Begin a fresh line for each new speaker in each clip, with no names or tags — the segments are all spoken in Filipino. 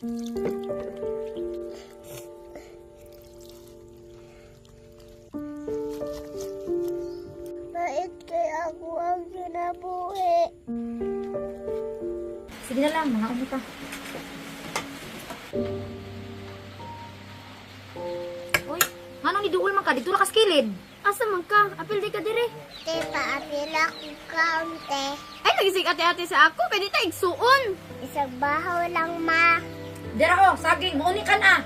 Bait kaya ako ang kinabuhi.
Sige na lang, mga umuta. Uy, nganong niduol man ka? Dito na kaskilid.
Asa man ka? Apil di ka dire.
Te, paapila ko kaunti.
Ay, nagisig ate-ate sa ako. Kaya di ta igsuon.
Isang bahaw lang, ma.
Dira o, saging, mauni ka na.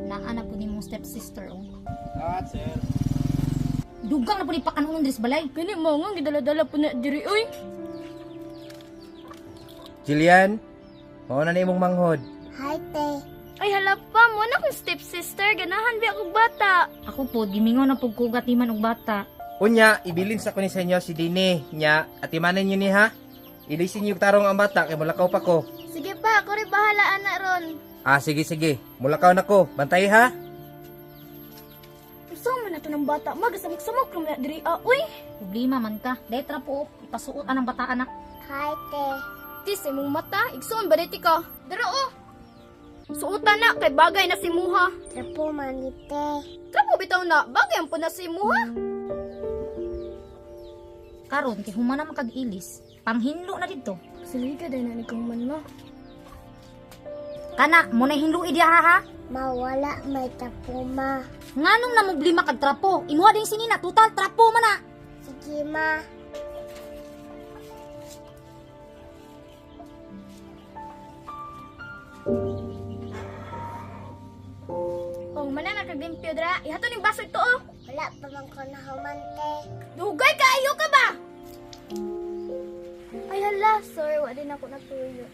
Naanak po ni mong stepsister, oh.
Sir.
Dugang na po ni pakanon dres balay.
Gani mo nga, gidala-dala po na diri. Uy,
Jillian, mauna na imong manghod.
Hi, te.
ay hala pa. Mo na kong stepsister. Ganahan ba akong bata?
Ako po, gimingon na po kugat man og bata.
Unya, ibilin sa ko ni sa inyo si Dini. Nya, atimanan nyo ni ha. Ilisin niyo tarong ang bata kay mulakaw pa ko.
Sige pa, ako rin bahala ana ron.
Ah, sige sige. Mulakaw na ko. Bantay ha.
Saan man na to ng bata? Magasamok-samok lang na diri. Uy,
Problema man ka. Dahil tra po, ipasuot anang bata anak.
Hi, te.
tis imong mata. Igsuon ba diti ka? Dara oh. Suotan na kay bagay na si Muha.
Trapo mani, te.
Trapo bitaw na, bagay ang po na si Muha.
Karon, kay humana makag-ilis. Panghinlo na dito.
Sige ka din na ni kong man mo.
Kana, mo na hinlo idya ha.
Mawala may trapo, ma.
Nganong namoblima kag trapo? Imuha din sinina, total trapo man na.
Sige, ma.
Oh, mana na kaglimpyo dra. Ihato ning baso ito oh.
Wala pa man ko nahuman, te.
Dugay kaayo ka ba? Ay hala, sorry, wa din ako natuyo.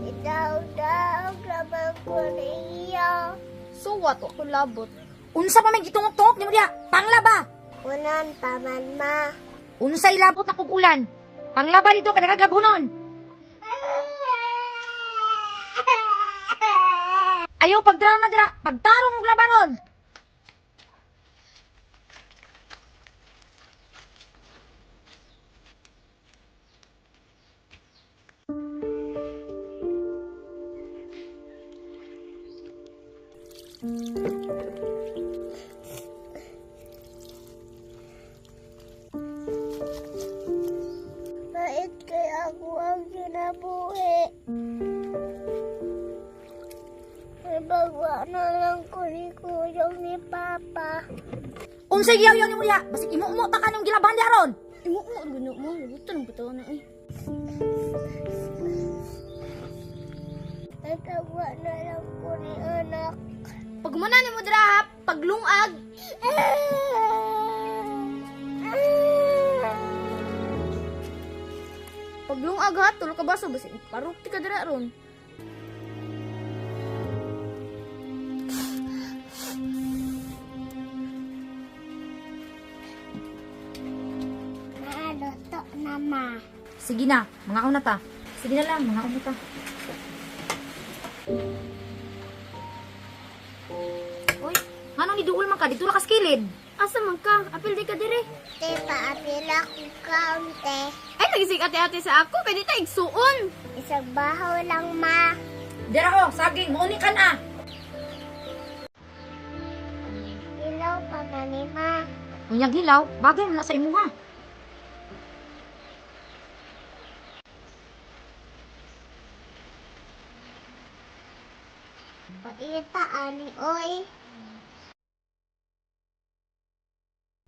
Itaw-daw, labang ko niya.
So what? Wa ko labot.
Unsa pa may gitungok-tungok ni mo diya? Panglaba.
Unan pa man, ma.
Unsay labot na kog ulan? Panglaba dito kada kagabunon. Ayaw pagdrama dira, pagtarong og labanon.
Bait kaya ako ang kinabuhi. Nabagwa na lang ko ni Kuyong ni Papa.
Unsay giyaw-yaw ni mo diya? Basig imo-umo ta kanang gilaban diya ron.
Imo mo guno mo, lubutan ang bitaw na eh.
Nabagwa na lang ko ni anak.
Pag muna ni mo dra ha, paglungag. Paglungag ha, tulo ka baso basi parukti ka dira ron.
Naluto na, ma.
Sige na, mga una ta. Sige na lang, mga una ta. Uy, nganong niduol man ka? Dito na kaskilid.
Asa man ka? Apil di ka dire.
Te, paapila ko kaunti.
Ay, nagisig ate-ate sa ako. Kaya di ta igsuon.
Isang bahaw lang, ma.
Dira o, saging, mauni ka na.
Ilaw pa mani, ma.
Unyag hilaw, bagay mo na sa imuha.
Paita ani, oy.